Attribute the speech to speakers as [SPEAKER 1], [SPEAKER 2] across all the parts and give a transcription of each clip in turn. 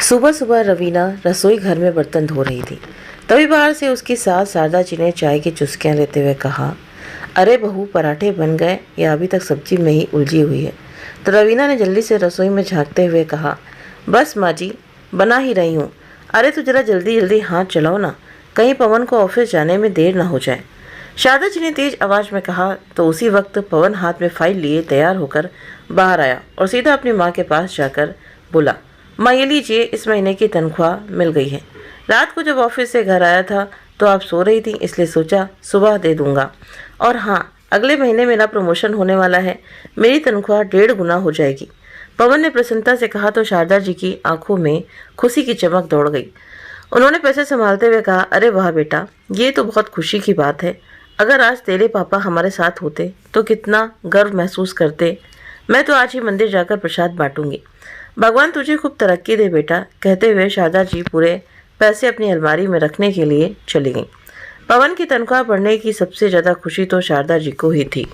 [SPEAKER 1] सुबह सुबह रवीना रसोई घर में बर्तन धो रही थी। तभी बाहर से उसकी सास शारदा जी ने चाय की चुस्कियां लेते हुए कहा, अरे बहू, पराठे बन गए या अभी तक सब्जी में ही उलझी हुई है। तो रवीना ने जल्दी से रसोई में झांकते हुए कहा, बस माँ जी, बना ही रही हूँ। अरे तो जरा जल्दी जल्दी हाथ चलाओ ना, कहीं पवन को ऑफिस जाने में देर ना हो जाए। शारदा जी ने तेज आवाज में कहा तो उसी वक्त पवन हाथ में फाइल लिए तैयार होकर बाहर आया और सीधा अपनी माँ के पास जाकर बोला, माँ ये लीजिए, इस महीने की तनख्वाह मिल गई है। रात को जब ऑफिस से घर आया था तो आप सो रही थी, इसलिए सोचा सुबह दे दूंगा। और हाँ, अगले महीने मेरा प्रमोशन होने वाला है, मेरी तनख्वाह 1.5 गुना हो जाएगी। पवन ने प्रसन्नता से कहा तो शारदा जी की आंखों में खुशी की चमक दौड़ गई। उन्होंने पैसे संभालते हुए कहा, अरे वाह बेटा, ये तो बहुत खुशी की बात है। अगर आज तेरे पापा हमारे साथ होते तो कितना गर्व महसूस करते। मैं तो आज ही मंदिर जाकर प्रसाद बांटूंगी। भगवान तुझे खूब तरक्की दे बेटा, कहते हुए शारदा जी पूरे पैसे अपनी अलमारी में रखने के लिए चली गईं। पवन की तनख्वाह बढ़ने की सबसे ज़्यादा खुशी तो शारदा जी को ही थी,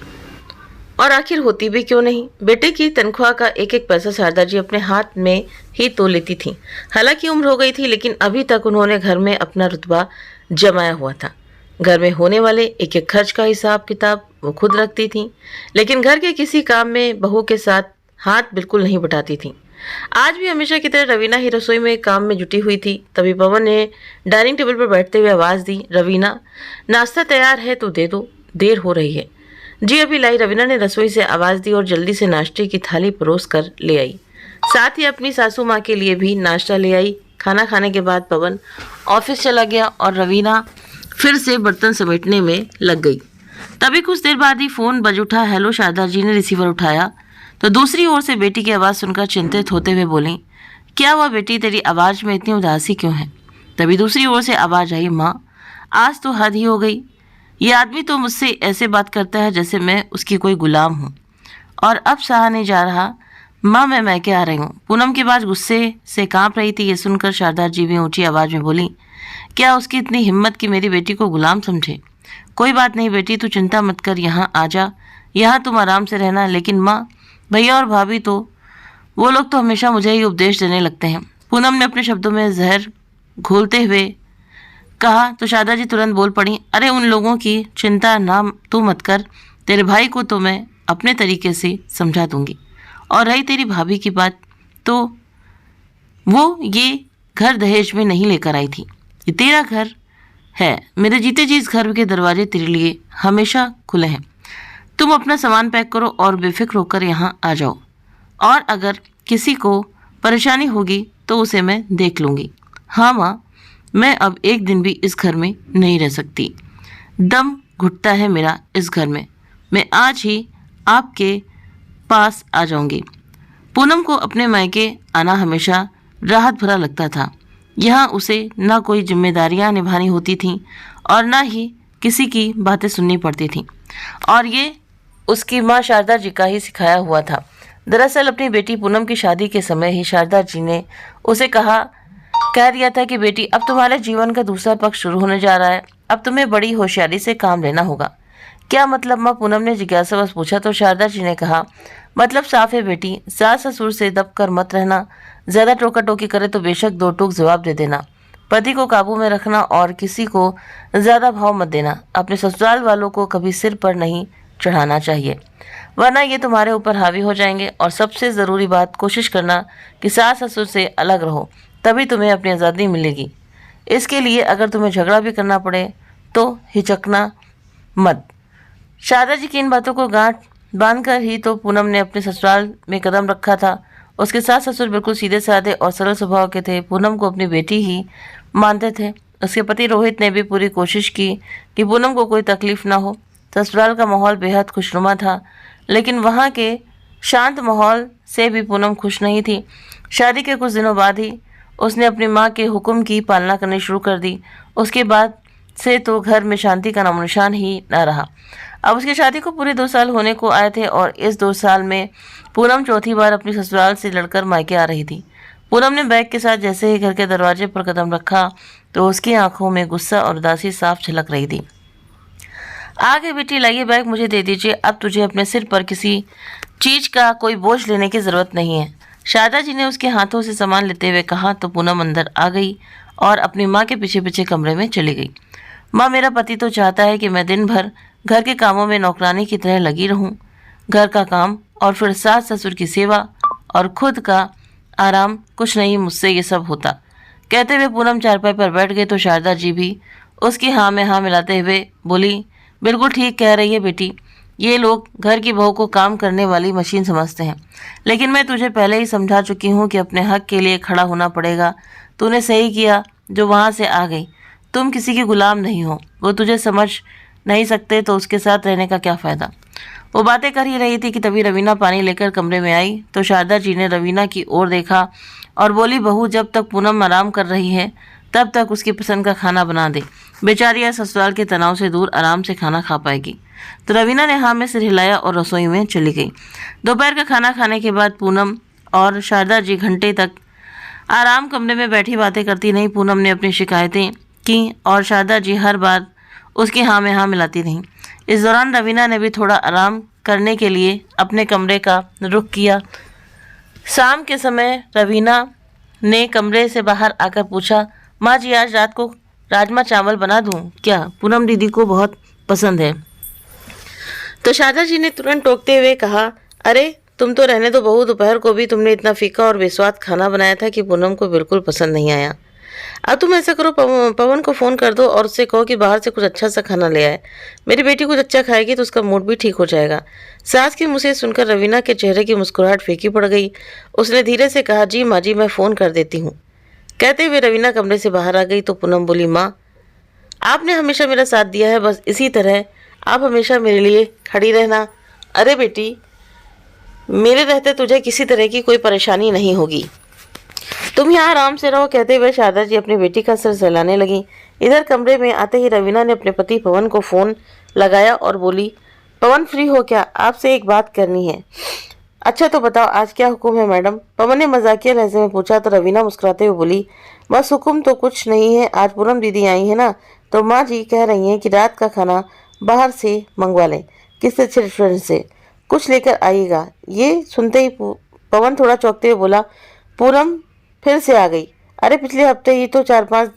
[SPEAKER 1] और आखिर होती भी क्यों नहीं। बेटे की तनख्वाह का एक एक पैसा शारदा जी अपने हाथ में ही तो लेती थी। हालांकि उम्र हो गई थी, लेकिन अभी तक उन्होंने घर में अपना रुतबा जमाया हुआ था। घर में होने वाले एक एक खर्च का हिसाब किताब वो खुद रखती थी, लेकिन घर के किसी काम में बहू के साथ हाथ बिल्कुल नहीं बटाती थी। आज भी हमेशा की तरह रवीना ही रसोई में काम में जुटी हुई थी। तभी पवन ने डाइनिंग टेबल पर बैठते हुए आवाज़ दी, रवीना, नाश्ता तैयार है तो दे दो, देर हो रही है। जी अभी लाई, रवीना ने रसोई से आवाज़ दी और जल्दी से नाश्ते की थाली परोस कर ले आई। साथ ही अपनी सासू माँ के लिए भी नाश्ता ले आई। खाना खाने के बाद पवन ऑफिस चला गया और रवीना फिर से बर्तन समेटने में लग गई। तभी कुछ देर बाद ही फ़ोन बज उठा। हेलो, शारदा जी ने रिसीवर उठाया तो दूसरी ओर से बेटी की आवाज़ सुनकर चिंतित होते हुए बोली, क्या हुआ बेटी, तेरी आवाज़ में इतनी उदासी क्यों है। तभी दूसरी ओर से आवाज़ आई, माँ आज तो हद ही हो गई। ये आदमी तो मुझसे ऐसे बात करता है जैसे मैं उसकी कोई गुलाम हूँ, और अब सहा नहीं जा रहा। माँ मैं मैके आ रही हूँ। पूनम की आवाज़ गुस्से से काँप रही थी। ये सुनकर शारदा जी भी ऊँची आवाज़ में बोली, क्या उसकी इतनी हिम्मत कि मेरी बेटी को गुलाम समझे। कोई बात नहीं बेटी, तू चिंता मत कर, यहाँ आ जा, यहाँ तुम आराम से रहना। लेकिन माँ, भैया और भाभी तो वो लोग तो हमेशा मुझे ही उपदेश देने लगते हैं। पूनम ने अपने शब्दों में जहर घोलते हुए कहा तो शारदा जी तुरंत बोल पड़ी, अरे उन लोगों की चिंता ना तू मत कर, तेरे भाई को तो मैं अपने तरीके से समझा दूंगी। और रही तेरी भाभी की बात, तो वो ये घर दहेज में नहीं लेकर आई थी, ये तेरा घर है। मेरे जीते जी इस घर के दरवाजे तेरे लिए हमेशा खुले हैं। तुम अपना सामान पैक करो और बेफिक्र होकर यहाँ आ जाओ, और अगर किसी को परेशानी होगी तो उसे मैं देख लूँगी। हाँ माँ, मैं अब एक दिन भी इस घर में नहीं रह सकती। दम घुटता है मेरा इस घर में। मैं आज ही आपके पास आ जाऊँगी। पूनम को अपने मायके आना हमेशा राहत भरा लगता था। यहाँ उसे ना कोई जिम्मेदारियाँ निभानी होती थीं और ना ही किसी की बातें सुननी पड़ती थीं, और ये उसकी माँ शारदा जी का ही सिखाया हुआ था। दरअसल अपनी बेटी पूनम की शादी के समय ही शारदा जी ने उसे कह दिया था कि बेटी, अब तुम्हारे जीवन का दूसरा पक्ष शुरू होने जा रहा है, अब तुम्हें बड़ी होशियारी से काम लेना होगा। क्या मतलब माँ, पूनम ने जिज्ञासावश पूछा तो शारदा जी ने कहा, मतलब साफ है बेटी, सास ससुर से दब कर मत रहना, ज़्यादा टोका टोकी करे तो बेशक दो टूक जवाब दे देना, पति को काबू में रखना और किसी को ज़्यादा भाव मत देना। अपने ससुराल वालों को कभी सिर पर नहीं चढ़ाना चाहिए, वरना ये तुम्हारे ऊपर हावी हो जाएंगे। और सबसे ज़रूरी बात, कोशिश करना कि सास ससुर से अलग रहो, तभी तुम्हें अपनी आज़ादी मिलेगी। इसके लिए अगर तुम्हें झगड़ा भी करना पड़े तो हिचकना मत। शारदा जी की इन बातों को गांठ बांधकर ही तो पूनम ने अपने ससुराल में कदम रखा था। उसके सास ससुर बिल्कुल सीधे साधे और सरल स्वभाव के थे। पूनम को अपनी बेटी ही मानते थे। उसके पति रोहित ने भी पूरी कोशिश की कि पूनम को कोई तकलीफ ना हो। ससुराल का माहौल बेहद खुशनुमा था, लेकिन वहाँ के शांत माहौल से भी पूनम खुश नहीं थी। शादी के कुछ दिनों बाद ही उसने अपनी माँ के हुक्म की पालना करनी शुरू कर दी। उसके बाद से तो घर में शांति का नामो निशान ही न रहा। अब उसकी शादी को पूरे 2 साल होने को आए थे और इस 2 साल में पूनम चौथी बार अपनी ससुराल से लड़कर मायके आ रही थी। पूनम ने बैग के साथ जैसे ही घर के दरवाजे पर कदम रखा तो उसकी आंखों में गुस्सा और उदासी साफ झलक रही थी। आगे बेटी, लाइए बैग मुझे दे दीजिए, अब तुझे अपने सिर पर किसी चीज़ का कोई बोझ लेने की ज़रूरत नहीं है। शारदा जी ने उसके हाथों से सामान लेते हुए कहा तो पूनम अंदर आ गई और अपनी माँ के पीछे पीछे कमरे में चली गई। माँ, मेरा पति तो चाहता है कि मैं दिन भर घर के कामों में नौकरानी की तरह लगी रहूं, घर का काम और फिर सास ससुर की सेवा और खुद का आराम, कुछ नहीं मुझसे ये सब होता। कहते हुए पूनम चारपाई पर बैठ गई तो शारदा जी भी उसकी हाँ में हाँ मिलाते हुए बोली, बिल्कुल ठीक कह रही है बेटी, ये लोग घर की बहू को काम करने वाली मशीन समझते हैं, लेकिन मैं तुझे पहले ही समझा चुकी हूँ कि अपने हक के लिए खड़ा होना पड़ेगा। तूने सही किया जो वहाँ से आ गई। तुम किसी की गुलाम नहीं हो, वो तुझे समझ नहीं सकते तो उसके साथ रहने का क्या फ़ायदा। वो बातें कर ही रही थी कि तभी रवीना पानी लेकर कमरे में आई तो शारदा जी ने रवीना की ओर देखा और बोली, बहू, जब तक पूनम आराम कर रही है तब तक उसकी पसंद का खाना बना दे। बेचारी यह ससुराल के तनाव से दूर आराम से खाना खा पाएगी। तो रवीना ने हाँ में सिर हिलाया और रसोई में चली गई। दोपहर का खाना खाने के बाद पूनम और शारदा जी घंटे तक आराम कमरे में बैठी बातें करती रहीं। पूनम ने अपनी शिकायतें की और शारदा जी हर बार उसकी हाँ में हाँ मिलाती रहीं। इस दौरान रवीना ने भी थोड़ा आराम करने के लिए अपने कमरे का रुख किया। शाम के समय रवीना ने कमरे से बाहर आकर पूछा, माँ जी, आज रात को राजमा चावल बना दूँ क्या? पूनम दीदी को बहुत पसंद है। तो शारदा जी ने तुरंत टोकते हुए कहा, अरे तुम तो रहने दो बहू, दोपहर को भी तुमने इतना फीका और बेस्वाद खाना बनाया था कि पूनम को बिल्कुल पसंद नहीं आया। अब तुम ऐसा करो, पवन को फ़ोन कर दो और उससे कहो कि बाहर से कुछ अच्छा सा खाना ले आए। मेरी बेटी कुछ अच्छा खाएगी तो उसका मूड भी ठीक हो जाएगा। सास के मुँह से सुनकर रवीना के चेहरे की मुस्कुराहट फीकी पड़ गई। उसने धीरे से कहा, जी माँ जी, मैं फ़ोन कर देती हूँ। कहते हुए रवीना कमरे से बाहर आ गई तो पूनम बोली, माँ, आपने हमेशा मेरा साथ दिया है, बस इसी तरह आप हमेशा मेरे लिए खड़ी रहना। अरे बेटी, मेरे रहते तुझे किसी तरह की कोई परेशानी नहीं होगी, तुम यहाँ आराम से रहो। कहते हुए शारदा जी अपनी बेटी का सर सहलाने लगी। इधर कमरे में आते ही रवीना ने अपने पति पवन को फ़ोन लगाया और बोली, पवन फ्री हो क्या? आपसे एक बात करनी है। अच्छा तो बताओ, आज क्या हुक्म है मैडम? पवन ने मजाकिया लहजे में पूछा तो रवीना मुस्कुराते हुए बोली, बस हुक्म तो कुछ नहीं है, आज पूनम दीदी आई है ना, तो माँ जी कह रही हैं कि रात का खाना बाहर से मंगवा लें, किसी अच्छे रेस्टोरेंट से कुछ लेकर आइएगा। ये सुनते ही पवन थोड़ा चौंकते हुए बोला, पूनम फिर से आ गई? अरे पिछले हफ्ते ही तो 4-5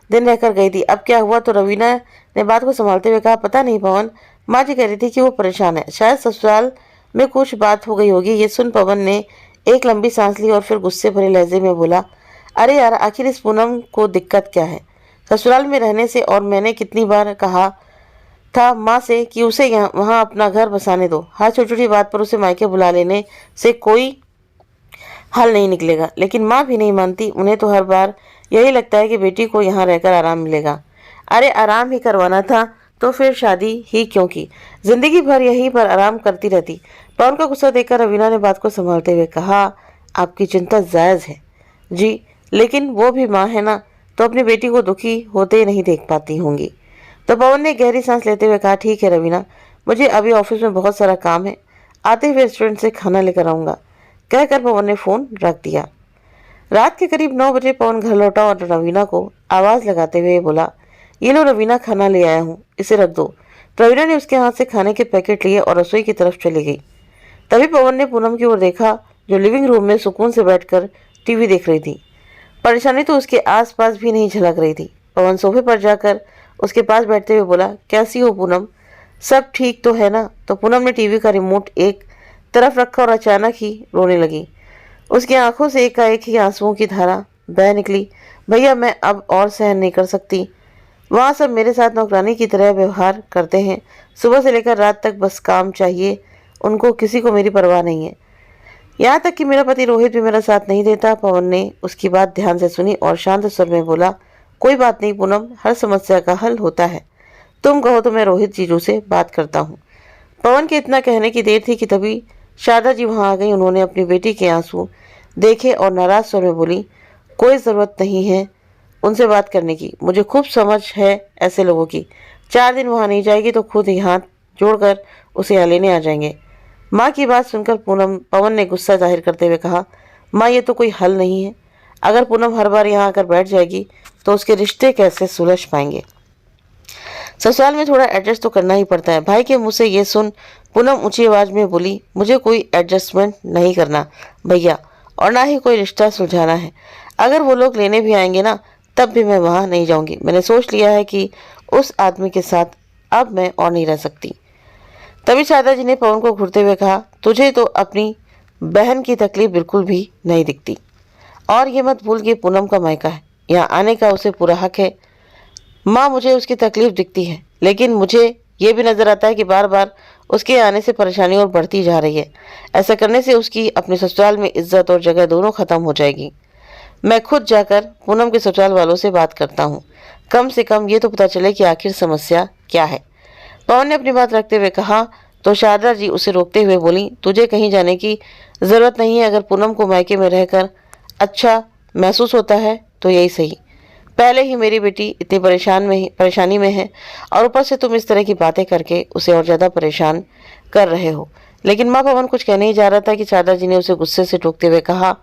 [SPEAKER 1] दिन रहकर गई थी, अब क्या हुआ? तो रवीना ने बात को संभालते हुए कहा, पता नहीं पवन, माँ जी कह रही थी कि वो परेशान है, शायद ससुराल में कुछ बात हो गई होगी। ये सुन पवन ने एक लंबी सांस ली और फिर गुस्से भरे लहजे में बोला, अरे यार, आखिर इस पूनम को दिक्कत क्या है ससुराल में रहने से? और मैंने कितनी बार कहा था माँ से कि उसे वहाँ अपना घर बसाने दो। हर छोटी छोटी बात पर उसे मायके बुला लेने से कोई हल नहीं निकलेगा, लेकिन माँ भी नहीं मानती। उन्हें तो हर बार यही लगता है कि बेटी को यहाँ रहकर आराम मिलेगा। अरे आराम ही करवाना था तो फिर शादी ही क्यों की? जिंदगी भर यहीं पर आराम करती रहती। पवन का गुस्सा देखकर रवीना ने बात को संभालते हुए कहा, आपकी चिंता जायज़ है जी, लेकिन वो भी माँ है ना, तो अपनी बेटी को दुखी होते नहीं देख पाती होंगी। तो पवन ने गहरी सांस लेते हुए कहा, ठीक है रवीना, मुझे अभी ऑफिस में बहुत सारा काम है, आते हुए रेस्टोरेंट से खाना लेकर आऊँगा। कहकर पवन ने फ़ोन रख दिया। रात के करीब 9 बजे पवन घर लौटा और रवीना को आवाज़ लगाते हुए बोला, ये लो रवीना, खाना ले आया हूँ, इसे रख दो। रवीना ने उसके हाथ से खाने के पैकेट लिए और रसोई की तरफ चली गई। तभी पवन ने पूनम की ओर देखा जो लिविंग रूम में सुकून से बैठकर टीवी देख रही थी। परेशानी तो उसके आसपास भी नहीं झलक रही थी। पवन सोफे पर जाकर उसके पास बैठते हुए बोला, कैसी हो पूनम, सब ठीक तो है ना? तो पूनम ने टीवी का रिमोट एक तरफ रखा और अचानक ही रोने लगी। उसकी आंखों से एकाएक ही आंसुओं की धारा बह निकली। भैया, मैं अब और सहन नहीं कर सकती। वहाँ सब मेरे साथ नौकरानी की तरह व्यवहार करते हैं, सुबह से लेकर रात तक बस काम चाहिए उनको, किसी को मेरी परवाह नहीं है। यहाँ तक कि मेरा पति रोहित भी मेरा साथ नहीं देता। पवन ने उसकी बात ध्यान से सुनी और शांत स्वर में बोला, कोई बात नहीं पूनम, हर समस्या का हल होता है, तुम कहो तो मैं रोहित जीजू से बात करता हूँ। पवन के इतना कहने की देर थी कि तभी शारदा जी वहाँ आ गई। उन्होंने अपनी बेटी के आंसू देखे और नाराज स्वर में बोली, कोई ज़रूरत नहीं है उनसे बात करने की, मुझे खूब समझ है ऐसे लोगों की। 4 दिन वहाँ नहीं जाएगी तो खुद ही हाथ जोड़कर उसे यहाँ लेने आ जाएंगे। माँ की बात सुनकर पवन ने गुस्सा जाहिर करते हुए कहा, माँ, ये तो कोई हल नहीं है। अगर पूनम हर बार यहाँ आकर बैठ जाएगी तो उसके रिश्ते कैसे सुलझ पाएंगे? ससुराल में थोड़ा एडजस्ट तो करना ही पड़ता है। भाई के मुंह से ये सुन पूनम ऊंची आवाज में बोली, मुझे कोई एडजस्टमेंट नहीं करना भैया, और ना ही कोई रिश्ता सुलझाना है। अगर वो लोग लेने भी आएंगे ना, तब भी मैं वहाँ नहीं जाऊँगी। मैंने सोच लिया है कि उस आदमी के साथ अब मैं और नहीं रह सकती। तभी शारदा जी ने पवन को घूरते हुए कहा, तुझे तो अपनी बहन की तकलीफ बिल्कुल भी नहीं दिखती, और ये मत भूल कि पूनम का मायका है, यहाँ आने का उसे पूरा हक है। माँ, मुझे उसकी तकलीफ दिखती है, लेकिन मुझे ये भी नजर आता है कि बार बार उसके आने से परेशानी और बढ़ती जा रही है। ऐसा करने से उसकी अपने ससुराल में इज्जत और जगह दोनों खत्म हो जाएगी। मैं खुद जाकर पूनम के ससुराल वालों से बात करता हूँ, कम से कम ये तो पता चले कि आखिर समस्या क्या है। पवन ने अपनी बात रखते हुए कहा तो शारदा जी उसे रोकते हुए बोली, तुझे कहीं जाने की जरूरत नहीं है। अगर पूनम को मायके में रहकर अच्छा महसूस होता है तो यही सही। पहले ही मेरी बेटी इतनी परेशानी में है, और ऊपर से तुम इस तरह की बातें करके उसे और ज़्यादा परेशान कर रहे हो। लेकिन माँ, पवन कुछ कहने ही जा रहा था कि शारदा जी ने उसे गुस्से से टोकते हुए कहा,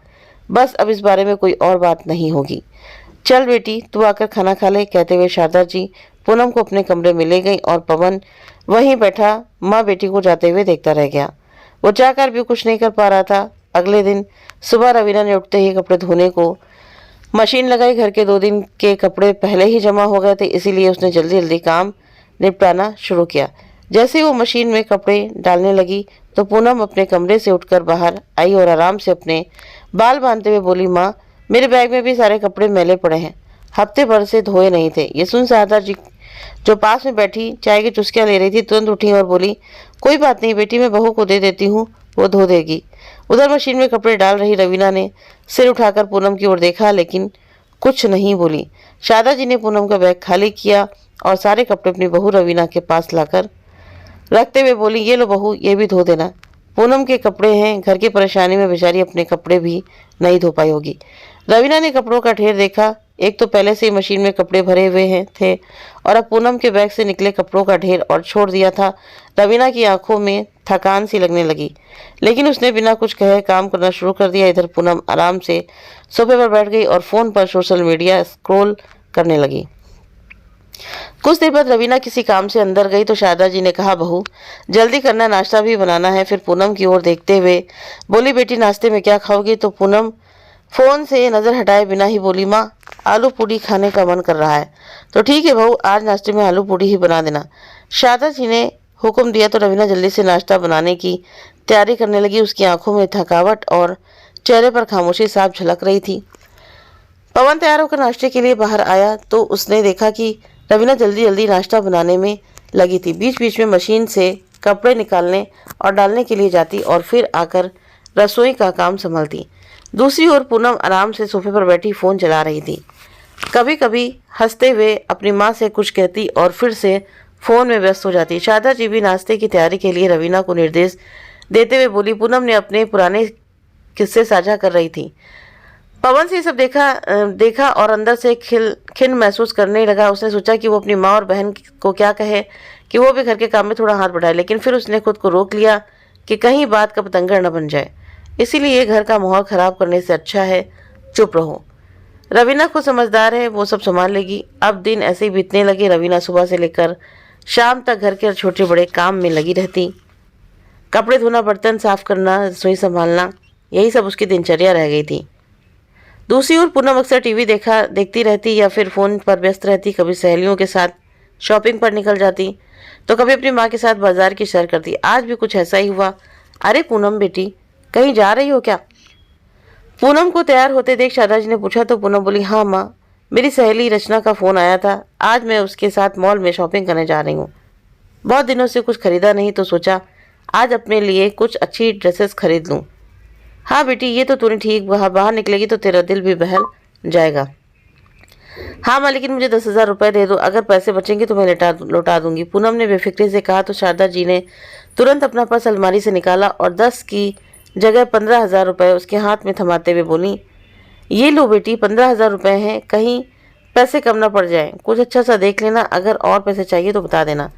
[SPEAKER 1] बस अब इस बारे में कोई और बात नहीं होगी। चल बेटी, तू आकर खाना खा ले। कहते हुए शारदा जी पूनम को अपने कमरे में ले गई और पवन वहीं बैठा माँ बेटी को जाते हुए देखता रह गया। वो चाहकर भी कुछ नहीं कर पा रहा था। अगले दिन सुबह रवीना ने उठते ही कपड़े धोने को मशीन लगाई। घर के 2 दिन के कपड़े पहले ही जमा हो गए थे, इसीलिए उसने जल्दी जल्दी काम निपटाना शुरू किया। जैसे वो मशीन में कपड़े डालने लगी तो पूनम अपने कमरे से उठकर बाहर आई और आराम से अपने बाल बांधते हुए बोली, माँ, मेरे बैग में भी सारे कपड़े मैले पड़े हैं, हफ्ते भर से धोए नहीं थे। ये सुन शारदा जी जो पास में बैठी चाय की चुस्कियां ले रही थी, तुरंत उठी और बोली, कोई बात नहीं बेटी, मैं बहू को दे देती हूँ, वो धो देगी। उधर मशीन में कपड़े डाल रही रवीना ने सिर उठाकर पूनम की ओर देखा, लेकिन कुछ नहीं बोली। शारदा जी ने पूनम का बैग खाली किया और सारे कपड़े अपनी बहू रवीना के पास लाकर रखते हुए बोली, ये लो बहू, ये भी धो देना। पूनम के कपड़े हैं, घर की परेशानी में बेचारी अपने कपड़े भी नहीं धो पाई होगी। रवीना ने कपड़ों का ढेर देखा। एक तो पहले से ही मशीन में कपड़े भरे हुए हैं थे, और अब पूनम के बैग से निकले कपड़ों का ढेर और छोड़ दिया था। रवीना की आंखों में थकान सी लगने लगी, लेकिन उसने बिना कुछ कहे काम करना शुरू कर दिया। इधर पूनम आराम से सोफे पर बैठ गई और फोन पर सोशल मीडिया स्क्रॉल करने लगी। कुछ देर बाद रवीना किसी काम से अंदर गई तो शारदा जी ने कहा, बहू जल्दी करना, नाश्ता भी बनाना है। फिर पूनम की ओर देखते हुए बोली, बेटी नाश्ते में क्या खाओगी? तो पूनम फोन से नजर हटाए बिना ही बोली, माँ, आलू पूड़ी खाने का मन कर रहा है। तो ठीक है बहू, आज नाश्ते में आलू पूड़ी ही बना देना। शारदा जी ने हुक्म दिया तो रवीना जल्दी से नाश्ता बनाने की तैयारी करने लगी। उसकी आंखों में थकावट और चेहरे पर खामोशी साफ झलक रही थी। पवन तैयार होकर नाश्ते के लिए बाहर आया तो उसने देखा कि रवीना जल्दी जल्दी नाश्ता बनाने में लगी थी। बीच बीच में मशीन से कपड़े निकालने और डालने के लिए जाती और फिर आकर रसोई का काम संभालती। दूसरी ओर पूनम आराम से सोफे पर बैठी फ़ोन चला रही थी। कभी कभी हंसते हुए अपनी माँ से कुछ कहती और फिर से फ़ोन में व्यस्त हो जाती। शारदा जी भी नाश्ते की तैयारी के लिए रवीना को निर्देश देते हुए बोली, पूनम ने अपने पुराने किस्से साझा कर रही थी। पवन से ये सब देखा और अंदर से खिन महसूस करने लगा। उसने सोचा कि वो अपनी माँ और बहन को क्या कहे कि वो भी घर के काम में थोड़ा हाथ बढ़ाए, लेकिन फिर उसने खुद को रोक लिया कि कहीं बात का पतंगर न बन जाए। इसीलिए घर का माहौल ख़राब करने से अच्छा है चुप रहो। रवीना खुद समझदार है, वो सब संभाल लेगी। अब दिन ऐसे ही बीतने लगे। रवीना सुबह से लेकर शाम तक घर के छोटे बड़े काम में लगी रहती। कपड़े धोना, बर्तन साफ करना, रसोई संभालना, यही सब उसकी दिनचर्या रह गई थी। दूसरी ओर पूनम अक्सर टीवी देखती रहती या फिर फ़ोन पर व्यस्त रहती। कभी सहेलियों के साथ शॉपिंग पर निकल जाती तो कभी अपनी माँ के साथ बाजार की सैर करती। आज भी कुछ ऐसा ही हुआ। अरे पूनम बेटी, कहीं जा रही हो क्या? पूनम को तैयार होते देख शारदा जी ने पूछा तो पूनम बोली, हाँ माँ, मेरी सहेली रचना का फ़ोन आया था, आज मैं उसके साथ मॉल में शॉपिंग करने जा रही हूँ। बहुत दिनों से कुछ खरीदा नहीं तो सोचा आज अपने लिए कुछ अच्छी ड्रेसेस खरीद लूँ। हाँ बेटी, ये तो तूने ठीक, बाहर निकलेगी तो तेरा दिल भी बहल जाएगा। हाँ माँ, लेकिन मुझे 10,000 रुपये दे दो, अगर पैसे बचेंगे तो मैं लौटा दूंगी। पूनम ने बेफिक्री से कहा तो शारदा जी ने तुरंत अपना पर्स अलमारी से निकाला और 10 की जगह 15,000 रुपये उसके हाथ में थमाते हुए बोली, ये लो बेटी, 15,000 रुपये हैं, कहीं पैसे कम ना पड़ जाए, कुछ अच्छा सा देख लेना, अगर और पैसे चाहिए तो बता देना।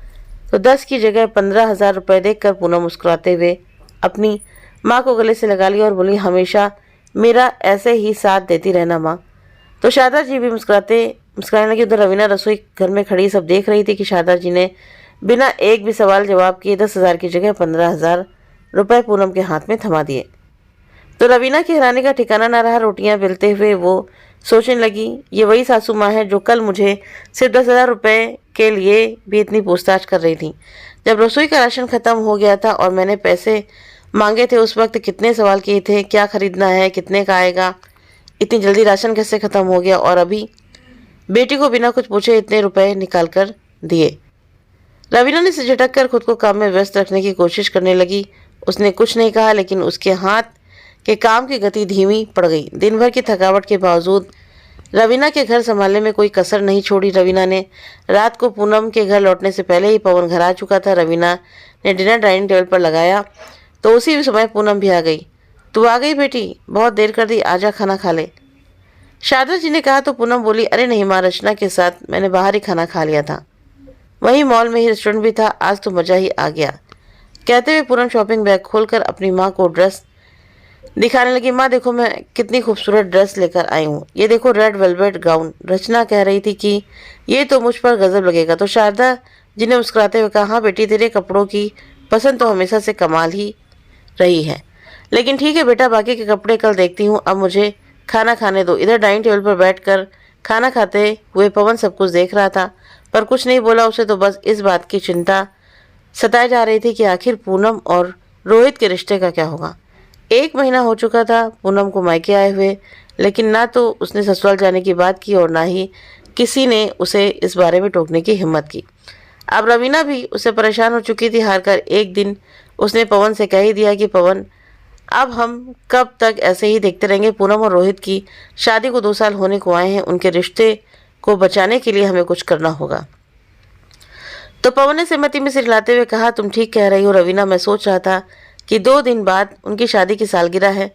[SPEAKER 1] तो 10 की जगह 15,000 रुपये देखकर पूनम मुस्कुराते हुए अपनी माँ को गले से लगा लिया और बोली, हमेशा मेरा ऐसे ही साथ देती रहना माँ। तो शारदा जी भी मुस्कुराने लगी। उधर रवीना रसोई घर में खड़ी सब देख रही थी कि शारदा जी ने बिना एक भी सवाल जवाब किए 10,000 की जगह 15,000 रुपये पूनम के हाथ में थमा दिए। तो रवीना की हैरानी का ठिकाना ना रहा। रोटियां बेलते हुए वो सोचने लगी, ये वही सासू माँ है जो कल मुझे सिर्फ 10,000 रुपये के लिए भी इतनी पूछताछ कर रही थी। जब रसोई का राशन खत्म हो गया था और मैंने पैसे मांगे थे, उस वक्त कितने सवाल किए थे, क्या खरीदना है, कितने का आएगा, इतनी जल्दी राशन कैसे खत्म हो गया, और अभी बेटी को बिना कुछ पूछे इतने रुपए निकाल कर दिए। रवीना ने सिर झटक कर खुद को काम में व्यस्त रखने की कोशिश करने लगी। उसने कुछ नहीं कहा, लेकिन उसके हाथ के काम की गति धीमी पड़ गई। दिन भर की थकावट के बावजूद रवीना के घर संभालने में कोई कसर नहीं छोड़ी। रवीना ने रात को पूनम के घर लौटने से पहले ही पवन घर आ चुका था। रवीना ने डिनर डाइनिंग टेबल पर लगाया तो उसी समय पूनम भी आ गई। तू आ गई बेटी, बहुत देर कर दी, आजा खाना खा ले। शारदा जी ने कहा तो पूनम बोली, अरे नहीं माँ, रचना के साथ मैंने बाहर ही खाना खा लिया था, वहीं मॉल में ही रेस्टोरेंट भी था, आज तो मज़ा ही आ गया। कहते हुए पूनम शॉपिंग बैग खोलकर अपनी माँ को ड्रेस दिखाने लगी। माँ देखो, मैं कितनी खूबसूरत ड्रेस लेकर आई हूँ, ये देखो रेड वेलवेट गाउन। रचना कह रही थी कि ये तो मुझ पर गजब लगेगा, तो शारदा जी ने मुस्कुराते हुए कहा, हाँ बेटी, तेरे कपड़ों की पसंद तो हमेशा से कमाल ही रही है, लेकिन ठीक है बेटा, बाकी के कपड़े कल देखती हूँ, अब मुझे खाना खाने दो। इधर डाइनिंग टेबल पर बैठकर खाना खाते हुए पवन सब कुछ देख रहा था, पर कुछ नहीं बोला। उसे तो बस इस बात की चिंता सताई जा रही थी कि आखिर पूनम और रोहित के रिश्ते का क्या होगा। 1 महीना हो चुका था पूनम को मायके आए हुए, लेकिन ना तो उसने ससुराल जाने की बात की और ना ही किसी ने उसे इस बारे में टोकने की हिम्मत की। अब रवीना भी उससे परेशान हो चुकी थी। हारकर एक दिन उसने पवन से कह ही दिया कि पवन, अब हम कब तक ऐसे ही देखते रहेंगे। पूनम और रोहित की शादी को 2 साल होने को आए हैं, उनके रिश्ते को बचाने के लिए हमें कुछ करना होगा। तो पवन ने सहमति में सिर हिलाते हुए कहा, तुम ठीक कह रही हो रवीना, मैं सोच रहा था कि 2 दिन बाद उनकी शादी की सालगिरह है,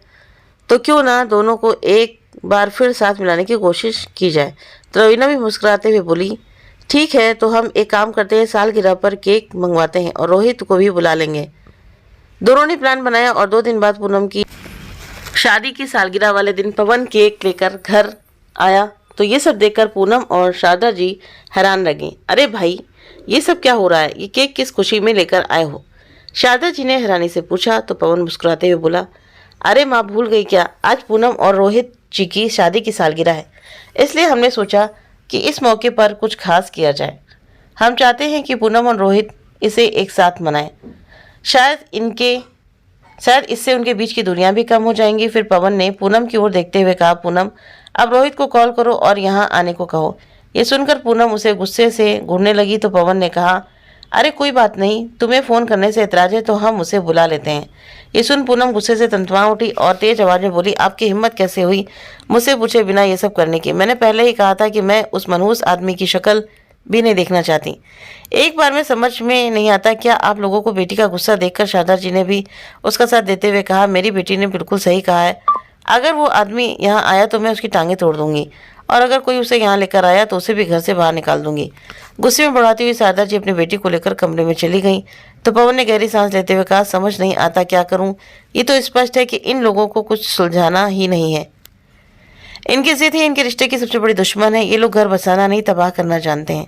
[SPEAKER 1] तो क्यों ना दोनों को एक बार फिर साथ मिलाने की कोशिश की जाए। तो रवीना भी मुस्कुराते हुए बोली, ठीक है, तो हम एक काम करते हैं, सालगिरह पर केक मंगवाते हैं और रोहित को भी बुला लेंगे। दोनों ने प्लान बनाया और 2 दिन बाद पूनम की शादी की सालगिरह वाले दिन पवन केक लेकर घर आया। तो ये सब देखकर पूनम और शारदा जी हैरान रह गईं। अरे भाई, ये सब क्या हो रहा है, ये केक किस खुशी में लेकर आए हो? शारदा जी ने हैरानी से पूछा। तो पवन मुस्कुराते हुए बोला, अरे माँ, भूल गई क्या, आज पूनम और रोहित जी की शादी की सालगिरह है, इसलिए हमने सोचा कि इस मौके पर कुछ खास किया जाए। हम चाहते हैं कि पूनम और रोहित इसे एक साथ मनाएं। शायद इससे उनके बीच की दूरियां भी कम हो जाएंगी। फिर पवन ने पूनम की ओर देखते हुए कहा, पूनम, अब रोहित को कॉल करो और यहाँ आने को कहो। ये सुनकर पूनम उसे गुस्से से घूरने लगी। तो पवन ने कहा, अरे कोई बात नहीं, तुम्हें फ़ोन करने से एतराज़ है तो हम उसे बुला लेते हैं। ये सुन पूनम गुस्से से तंतुआ उठी और तेज आवाज़ में बोली, आपकी हिम्मत कैसे हुई मुझसे पूछे बिना ये सब करने की? मैंने पहले ही कहा था कि मैं उस मनहूस आदमी की शक्ल भी नहीं देखना चाहती। एक बार में समझ में नहीं आता क्या आप लोगों को? बेटी का गुस्सा देखकर शारदा जी ने भी उसका साथ देते हुए कहा, मेरी बेटी ने बिल्कुल सही कहा है, अगर वो आदमी यहाँ आया तो मैं उसकी टांगें तोड़ दूंगी, और अगर कोई उसे यहाँ लेकर आया तो उसे भी घर से बाहर निकाल दूंगी। गुस्से में बढ़ाती हुई शारदा जी अपनी बेटी को लेकर कमरे में चली गईं। तो पवन ने गहरी सांस लेते हुए कहा, समझ नहीं आता क्या करूं, ये तो स्पष्ट है कि इन लोगों को कुछ सुलझाना ही नहीं है। इनकी जिद ही इनके रिश्ते की सबसे बड़ी दुश्मन है। ये लोग घर बसाना नहीं, तबाह करना जानते हैं।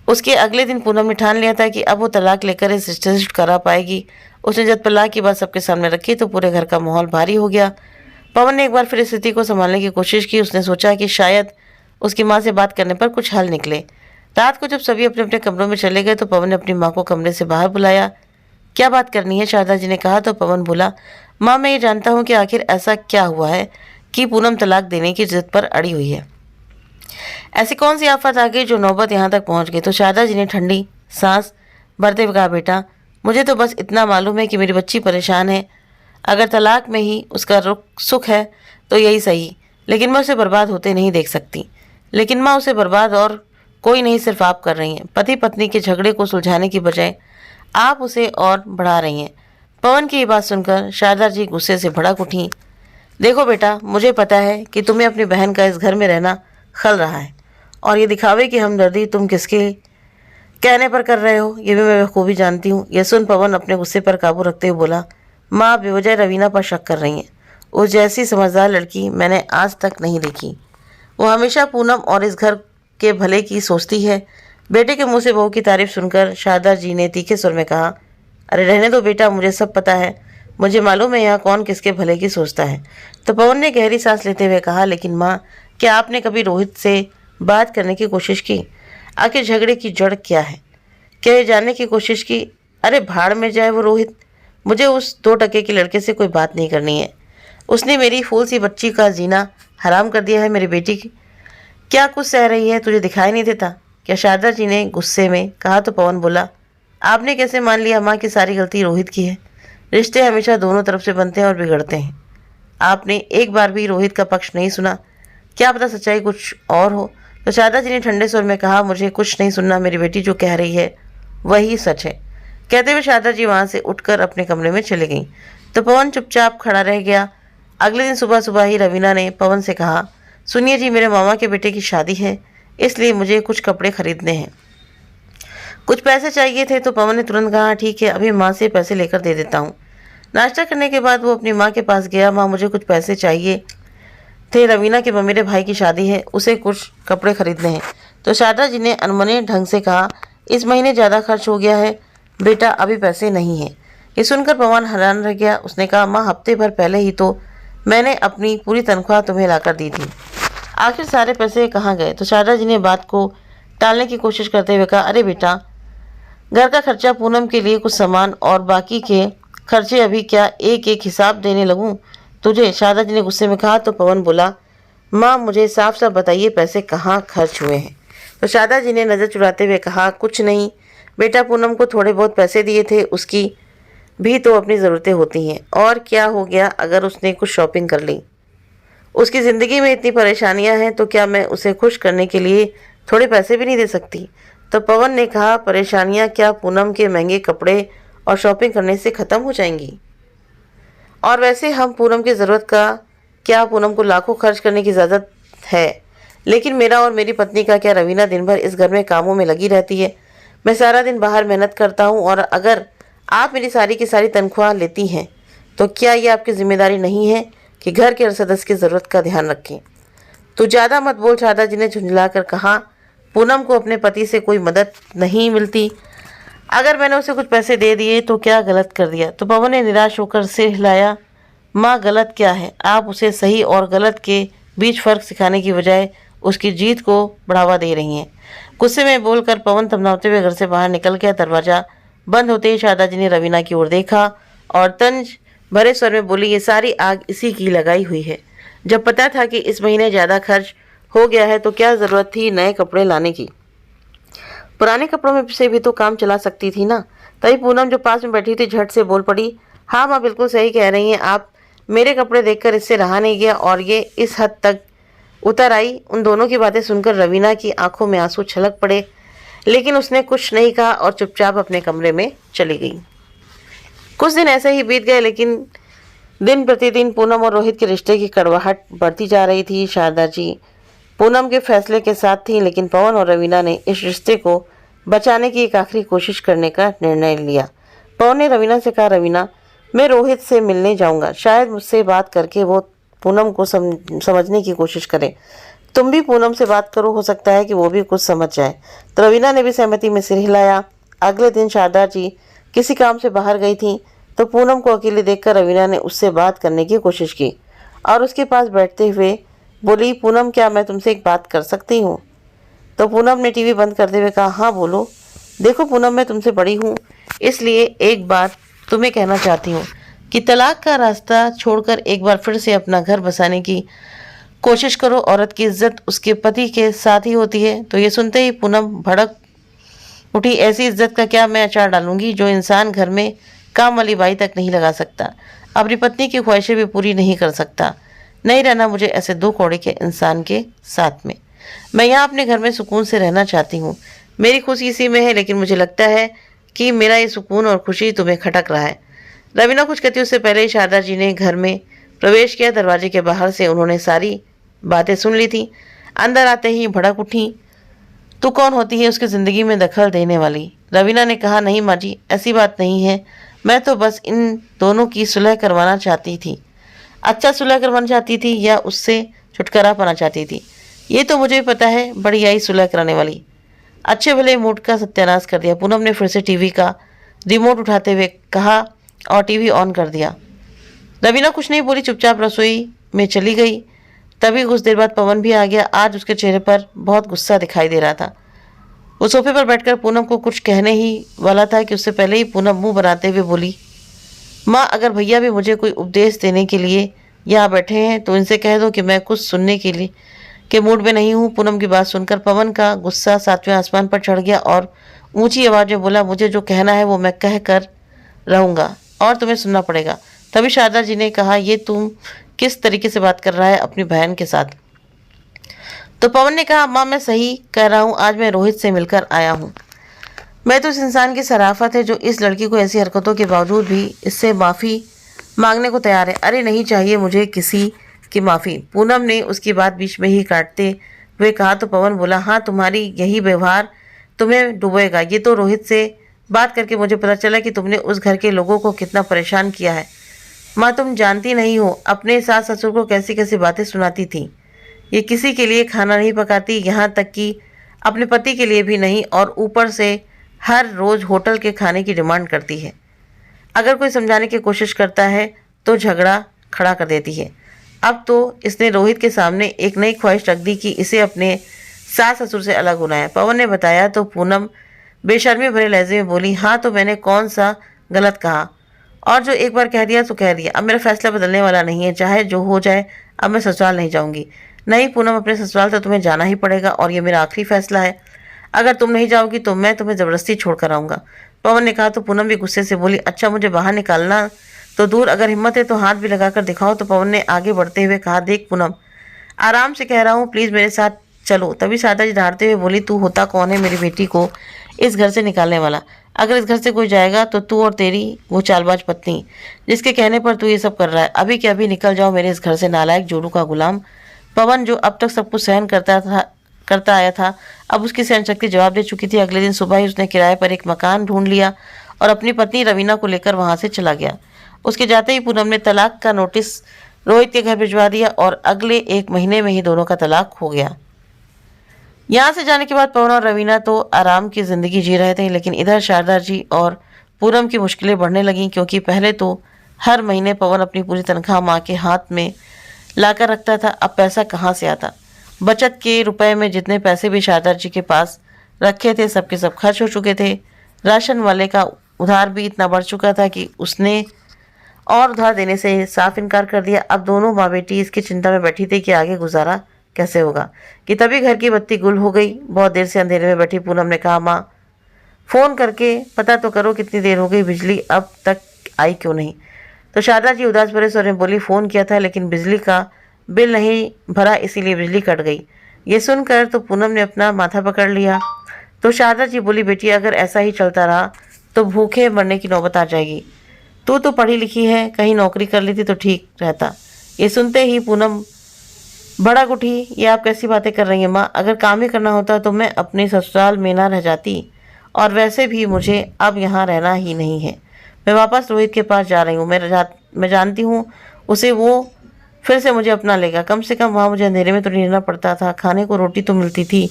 [SPEAKER 1] उसके अगले दिन पूनम ने ठान लिया था कि अब वो तलाक लेकर इस रिश्ते से छुटकारा पाएगी। उसने जब तलाक की बात सबके सामने रखी तो पूरे घर का माहौल भारी हो गया। पवन ने एक बार फिर स्थिति को संभालने की कोशिश की। उसने सोचा कि शायद उसकी माँ से बात करने पर कुछ हल निकले। रात को जब सभी अपने अपने कमरों में चले गए तो पवन ने अपनी माँ को कमरे से बाहर बुलाया। क्या बात करनी है? शारदा जी ने कहा। तो पवन बोला, माँ, मैं ये जानता हूँ कि आखिर ऐसा क्या हुआ है कि पूनम तलाक देने की जिद पर अड़ी हुई है। ऐसी कौन सी आफत आ गई जो नौबत यहाँ तक पहुँच गई? तो शारदा जी ने ठंडी सांस भरते हुए कहा, बेटा, मुझे तो बस इतना मालूम है कि मेरी बच्ची परेशान है। अगर तलाक में ही उसका सुख है तो यही सही, लेकिन मैं उसे बर्बाद होते नहीं देख सकती। लेकिन माँ, उसे बर्बाद और कोई नहीं, सिर्फ आप कर रही हैं। पति पत्नी के झगड़े को सुलझाने की बजाय आप उसे और बढ़ा रही हैं। पवन की ये बात सुनकर शारदा जी गुस्से से भड़क उठी। देखो बेटा, मुझे पता है कि तुम्हें अपनी बहन का इस घर में रहना खल रहा है, और ये दिखावे की हमदर्दी तुम किसके कहने पर कर रहे हो, ये भी मैं बखूबी जानती हूँ। यह सुन पवन अपने गुस्से पर काबू रखते हुए बोला, माँ, बेवजह रवीना पर शक कर रही हैं। उस जैसी समझदार लड़की मैंने आज तक नहीं देखी। वो हमेशा पूनम और इस घर के भले की सोचती है। बेटे के मुंह से बहू की तारीफ सुनकर शारदा जी ने तीखे सुर में कहा, अरे रहने दो बेटा, मुझे सब पता है। मुझे मालूम है यहाँ कौन किसके भले की सोचता है। तो पवन ने गहरी सांस लेते हुए कहा, लेकिन माँ, क्या आपने कभी रोहित से बात करने की कोशिश की? आखिर झगड़े की जड़ क्या है? क्या ये जानने की कोशिश की? अरे भाड़ में जाए वो रोहित, मुझे उस 2 टके के लड़के से कोई बात नहीं करनी है। उसने मेरी फूल सी बच्ची का जीना हराम कर दिया है। मेरी बेटी की क्या कुछ सह रही है, तुझे दिखाई नहीं देता क्या? शारदा जी ने गुस्से में कहा। तो पवन बोला, आपने कैसे मान लिया माँ कि सारी गलती रोहित की है? रिश्ते हमेशा दोनों तरफ से बनते हैं और बिगड़ते हैं। आपने एक बार भी रोहित का पक्ष नहीं सुना। क्या पता सच्चाई कुछ और हो। तो शारदा जी ने ठंडे स्वर में कहा, मुझे कुछ नहीं सुनना, मेरी बेटी जो कह रही है वही सच है। कहते हुए शारदा जी वहाँ से उठकर अपने कमरे में चली गईं। तो पवन चुपचाप खड़ा रह गया। अगले दिन सुबह सुबह ही रवीना ने पवन से कहा, सुनिए जी, मेरे मामा के बेटे की शादी है, इसलिए मुझे कुछ कपड़े खरीदने हैं, कुछ पैसे चाहिए थे। तो पवन ने तुरंत कहा, ठीक है, अभी माँ से पैसे लेकर दे देता हूँ। नाश्ता करने के बाद वो अपनी माँ के पास गया। माँ, मुझे कुछ पैसे चाहिए थे, रवीना के मेरे भाई की शादी है, उसे कुछ कपड़े खरीदने हैं। तो शारदा जी ने अनमने ढंग से कहा, इस महीने ज़्यादा खर्च हो गया है बेटा, अभी पैसे नहीं हैं। ये सुनकर पवन हैरान रह गया। उसने कहा, माँ, हफ्ते भर पहले ही तो मैंने अपनी पूरी तनख्वाह तुम्हें लाकर दी थी, आखिर सारे पैसे कहाँ गए? तो शारदा जी ने बात को टालने की कोशिश करते हुए कहा, अरे बेटा, घर का खर्चा, पूनम के लिए कुछ सामान और बाकी के खर्चे, अभी क्या एक एक हिसाब देने लगूं तुझे? शारदा जी ने गुस्से में कहा। तो पवन बोला, माँ, मुझे साफ साफ बताइए पैसे कहाँ खर्च हुए हैं? तो शारदा जी ने नज़र चुराते हुए कहा, कुछ नहीं बेटा, पूनम को थोड़े बहुत पैसे दिए थे, उसकी भी तो अपनी ज़रूरतें होती हैं। और क्या हो गया अगर उसने कुछ शॉपिंग कर ली? उसकी ज़िंदगी में इतनी परेशानियां हैं, तो क्या मैं उसे खुश करने के लिए थोड़े पैसे भी नहीं दे सकती? तो पवन ने कहा, परेशानियां क्या पूनम के महंगे कपड़े और शॉपिंग करने से ख़त्म हो जाएंगी? और वैसे हम पूनम की ज़रूरत का क्या, पूनम को लाखों खर्च करने की इजाज़त है, लेकिन मेरा और मेरी पत्नी का क्या? रवीना दिन भर इस घर में कामों में लगी रहती है, मैं सारा दिन बाहर मेहनत करता हूँ, और अगर आप मेरी सारी की सारी तनख्वाह लेती हैं तो क्या ये आपकी जिम्मेदारी नहीं है कि घर के हर सदस्य की ज़रूरत का ध्यान रखें? तो ज़्यादा मत बोल, शारदा जी ने झुंझलाकर कहा। पूनम को अपने पति से कोई मदद नहीं मिलती, अगर मैंने उसे कुछ पैसे दे दिए तो क्या गलत कर दिया? तो पवन ने निराश होकर सिर हिलाया। माँ, गलत क्या है? आप उसे सही और गलत के बीच फ़र्क सिखाने की बजाय उसकी जीत को बढ़ावा दे रही हैं। गुस्से में बोलकर पवन थमथमाते हुए घर से बाहर निकल गया। दरवाज़ा बंद होते ही शारदा जी ने रवीना की ओर देखा और तंज भरे स्वर में बोली, ये सारी आग इसी की लगाई हुई है। जब पता था कि इस महीने ज़्यादा खर्च हो गया है तो क्या ज़रूरत थी नए कपड़े लाने की? पुराने कपड़ों में से भी तो काम चला सकती थी ना। तभी पूनम जो पास में बैठी थी झट से बोल पड़ी, हाँ माँ, बिल्कुल सही कह रही हैं आप, मेरे कपड़े देखकर इससे रहा नहीं गया और ये इस हद तक उतर आई। उन दोनों की बातें सुनकर रवीना की आंखों में आंसू छलक पड़े, लेकिन उसने कुछ नहीं कहा और चुपचाप अपने कमरे में चली गई। कुछ दिन ऐसे ही बीत गए, लेकिन दिन प्रतिदिन पूनम और रोहित के रिश्ते की कड़वाहट बढ़ती जा रही थी। शारदा जी पूनम के फैसले के साथ थी, लेकिन पवन और रवीना ने इस रिश्ते को बचाने की एक आखिरी कोशिश करने का निर्णय लिया। पवन ने रवीना से कहा, रवीना, मैं रोहित से मिलने जाऊंगा, शायद मुझसे बात करके वो पूनम को समझने की कोशिश करे। तुम भी पूनम से बात करो, हो सकता है कि वो भी कुछ समझ जाए। तो रवीना ने भी सहमति में सिर हिलाया। अगले दिन शारदा जी किसी काम से बाहर गई थी, तो पूनम को अकेले देखकर रवीना ने उससे बात करने की कोशिश की और उसके पास बैठते हुए बोली, पूनम, क्या मैं तुमसे एक बात कर सकती हूँ? तो पूनम ने टीवी बंद करते हुए कहा, हाँ बोलो। देखो पूनम, मैं तुमसे बड़ी हूँ, इसलिए एक बात तुम्हें कहना चाहती हूँ कि तलाक का रास्ता छोड़कर एक बार फिर से अपना घर बसाने की कोशिश करो। औरत की इज्जत उसके पति के साथ ही होती है। तो ये सुनते ही पूनम भड़क उठी, ऐसी इज्जत का क्या मैं अचार डालूंगी जो इंसान घर में काम वाली बाई तक नहीं लगा सकता, अपनी पत्नी की ख्वाहिशें भी पूरी नहीं कर सकता। नहीं रहना मुझे ऐसे 2 कौड़े के इंसान के साथ में। मैं यहाँ अपने घर में सुकून से रहना चाहती हूँ, मेरी खुशी इसी में है, लेकिन मुझे लगता है कि मेरा ये सुकून और खुशी तुम्हें खटक रहा है। रवीना कुछ कहती उससे पहले ही शारदा जी ने घर में प्रवेश किया। दरवाजे के बाहर से उन्होंने सारी बातें सुन ली थी। अंदर आते ही भड़क उठी, तू कौन होती है उसकी ज़िंदगी में दखल देने वाली? रवीना ने कहा, नहीं माँ जी, ऐसी बात नहीं है, मैं तो बस इन दोनों की सुलह करवाना चाहती थी। अच्छा, सुलह करवाना चाहती थी या उससे छुटकारा पाना चाहती थी? ये तो मुझे भी पता है, बड़ी आई सुलह कराने वाली। अच्छे भले मूड का सत्यानाश कर दिया। पूनम ने फिर से टीवी का रिमोट उठाते हुए कहा और टीवी ऑन कर दिया। रवीना कुछ नहीं बोली, चुपचाप रसोई में चली गई। तभी कुछ देर बाद पवन भी आ गया। आज उसके चेहरे पर बहुत गुस्सा दिखाई दे रहा था। वो सोफे पर बैठकर पूनम को कुछ कहने ही वाला था कि उससे पहले ही पूनम मुंह बनाते हुए बोली, माँ अगर भैया भी मुझे कोई उपदेश देने के लिए यहाँ बैठे हैं तो इनसे कह दो कि मैं कुछ सुनने के लिए के मूड में नहीं हूँ। पूनम की बात सुनकर पवन का गुस्सा सातवें आसमान पर चढ़ गया और ऊंची आवाज में बोला, मुझे जो कहना है वो मैं कह कर रहूँगा और तुम्हें सुनना पड़ेगा। तभी शारदा जी ने कहा, ये तुम किस तरीके से बात कर रहा है अपनी बहन के साथ? तो पवन ने कहा, माँ मैं सही कह रहा हूँ, आज मैं रोहित से मिलकर आया हूँ। मैं तो इस इंसान की शराफत है जो इस लड़की को ऐसी हरकतों के बावजूद भी इससे माफ़ी मांगने को तैयार है। अरे नहीं चाहिए मुझे किसी की माफ़ी। पूनम ने उसकी बात बीच में ही काटते हुए कहा। तो पवन बोला, हाँ तुम्हारी यही व्यवहार तुम्हें डुबोएगा। ये तो रोहित से बात करके मुझे पता चला कि तुमने उस घर के लोगों को कितना परेशान किया है। माँ तुम जानती नहीं हो अपने सास ससुर को कैसी कैसी बातें सुनाती थी। ये किसी के लिए खाना नहीं पकाती, यहाँ तक कि अपने पति के लिए भी नहीं, और ऊपर से हर रोज़ होटल के खाने की डिमांड करती है। अगर कोई समझाने की कोशिश करता है तो झगड़ा खड़ा कर देती है। अब तो इसने रोहित के सामने एक नई ख्वाहिश रख दी कि इसे अपने सास ससुर से अलग होना है। पवन ने बताया तो पूनम बेशर्मी भरे लहजे में बोली, हाँ तो मैंने कौन सा गलत कहा, और जो एक बार कह दिया तो कह दिया। अब मेरा फैसला बदलने वाला नहीं है, चाहे जो हो जाए। अब मैं ससुराल नहीं जाऊंगी। नहीं पूनम, अपने ससुराल तो तुम्हें जाना ही पड़ेगा और ये मेरा आखिरी फैसला है। अगर तुम नहीं जाओगी तो मैं तुम्हें ज़बरदस्ती छोड़कर आऊँगा। पवन ने कहा तो पूनम भी गुस्से से बोली, अच्छा मुझे बाहर निकालना तो दूर, अगर हिम्मत है तो हाथ भी लगाकर दिखाओ। तो पवन ने आगे बढ़ते हुए कहा, देख पूनम आराम से कह रहा हूँ, प्लीज़ मेरे साथ चलो। तभी शारदा जी डांटते हुए बोली, तू होता कौन है मेरी बेटी को इस घर से निकालने वाला? अगर इस घर से कोई जाएगा तो तू और तेरी वो चालबाज पत्नी, जिसके कहने पर तू ये सब कर रहा है। अभी के अभी निकल जाओ मेरे इस घर से, नालायक जोड़ू का गुलाम। पवन जो अब तक सब कुछ सहन करता आया था, अब उसकी सहन शक्ति जवाब दे चुकी थी। अगले दिन सुबह ही उसने किराए पर एक मकान ढूंढ लिया और अपनी पत्नी रवीना को लेकर वहां से चला गया। उसके जाते ही पूनम ने तलाक का नोटिस रोहित के घर भिजवा दिया और अगले 1 महीने में ही दोनों का तलाक हो गया। यहाँ से जाने के बाद पवन और रवीना तो आराम की ज़िंदगी जी रहे थे, लेकिन इधर शारदा जी और पूनम की मुश्किलें बढ़ने लगीं, क्योंकि पहले तो हर महीने पवन अपनी पूरी तनख्वाह माँ के हाथ में लाकर रखता था। अब पैसा कहाँ से आता? बचत के रुपए में जितने पैसे भी शारदा जी के पास रखे थे सब के सब खर्च हो चुके थे। राशन वाले का उधार भी इतना बढ़ चुका था कि उसने और उधार देने से साफ इनकार कर दिया। अब दोनों माँ बेटी इसकी चिंता में बैठी थी कि आगे गुजारा कैसे होगा, कि तभी घर की बत्ती गुल हो गई। बहुत देर से अंधेरे में बैठी पूनम ने कहा, माँ फ़ोन करके पता तो करो कितनी देर हो गई, बिजली अब तक आई क्यों नहीं? तो शारदा जी उदास भरे स्वर में बोली, फ़ोन किया था लेकिन बिजली का बिल नहीं भरा, इसीलिए बिजली कट गई। ये सुनकर तो पूनम ने अपना माथा पकड़ लिया। तो शारदा जी बोली, बेटी अगर ऐसा ही चलता रहा तो भूखे मरने की नौबत आ जाएगी। तू तो पढ़ी लिखी है, कहीं नौकरी कर लेती तो ठीक रहता। ये सुनते ही पूनम भड़क उठी, ये आप कैसी बातें कर रही हैं माँ? अगर काम ही करना होता तो मैं अपने ससुराल में ना रह जाती, और वैसे भी मुझे अब यहाँ रहना ही नहीं है। मैं वापस रोहित के पास जा रही हूँ। मैं जानती हूँ उसे वो फिर से मुझे अपना लेगा। कम से कम वहाँ मुझे अंधेरे में तो नहीं रहना पड़ता था, खाने को रोटी तो मिलती थी।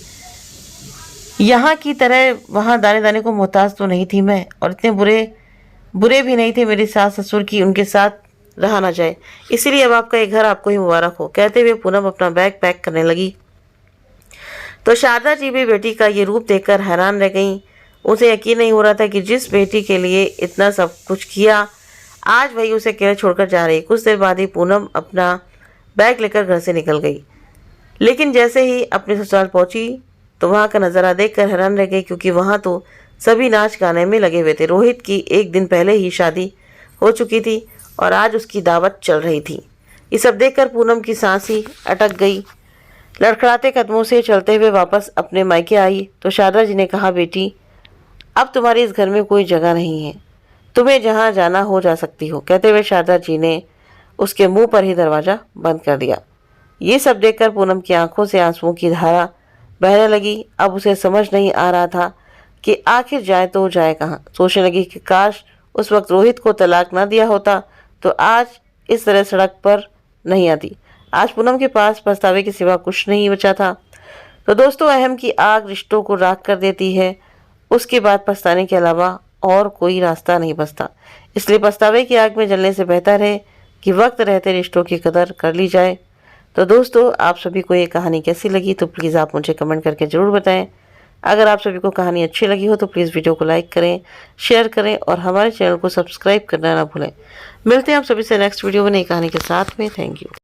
[SPEAKER 1] यहाँ की तरह वहाँ दाने दाने को मोहताज तो नहीं थी मैं, और इतने बुरे भी नहीं थे मेरी सास ससुर की उनके साथ रहा ना जाए। इसीलिए अब आपका ये घर आपको ही मुबारक हो। कहते हुए पूनम अपना बैग पैक करने लगी। तो शारदा जी भी बेटी का ये रूप देखकर हैरान रह गईं। उसे यकीन नहीं हो रहा था कि जिस बेटी के लिए इतना सब कुछ किया, आज वही उसे अकेले छोड़कर जा रही। कुछ देर बाद ही पूनम अपना बैग लेकर घर से निकल गई, लेकिन जैसे ही अपने ससुराल पहुंची तो वहाँ का नज़ारा देखकर हैरान रह गई, क्योंकि वहाँ तो सभी नाच गाने में लगे हुए थे। रोहित की 1 दिन पहले ही शादी हो चुकी थी और आज उसकी दावत चल रही थी। ये सब देखकर पूनम की सांस ही अटक गई। लड़खड़ाते कदमों से चलते हुए वापस अपने मायके आई तो शारदा जी ने कहा, बेटी अब तुम्हारी इस घर में कोई जगह नहीं है, तुम्हें जहाँ जाना हो जा सकती हो। कहते हुए शारदा जी ने उसके मुंह पर ही दरवाज़ा बंद कर दिया। ये सब देखकर पूनम की आंखों से आंसुओं की धारा बहने लगी। अब उसे समझ नहीं आ रहा था कि आखिर जाए तो जाए कहाँ। सोचने लगी कि काश उस वक्त रोहित को तलाक ना दिया होता तो आज इस तरह सड़क पर नहीं आती। आज पूनम के पास पछतावे के सिवा कुछ नहीं बचा था। तो दोस्तों, अहम की आग रिश्तों को राख कर देती है, उसके बाद पछताने के अलावा और कोई रास्ता नहीं बचता। इसलिए पछतावे की आग में जलने से बेहतर है कि वक्त रहते रिश्तों की कदर कर ली जाए। तो दोस्तों, आप सभी को ये कहानी कैसी लगी तो प्लीज़ आप मुझे कमेंट करके ज़रूर बताएं। अगर आप सभी को कहानी अच्छी लगी हो तो प्लीज़ वीडियो को लाइक करें, शेयर करें और हमारे चैनल को सब्सक्राइब करना ना भूलें। मिलते हैं आप सभी से नेक्स्ट वीडियो में नई कहानी के साथ में। Thank you.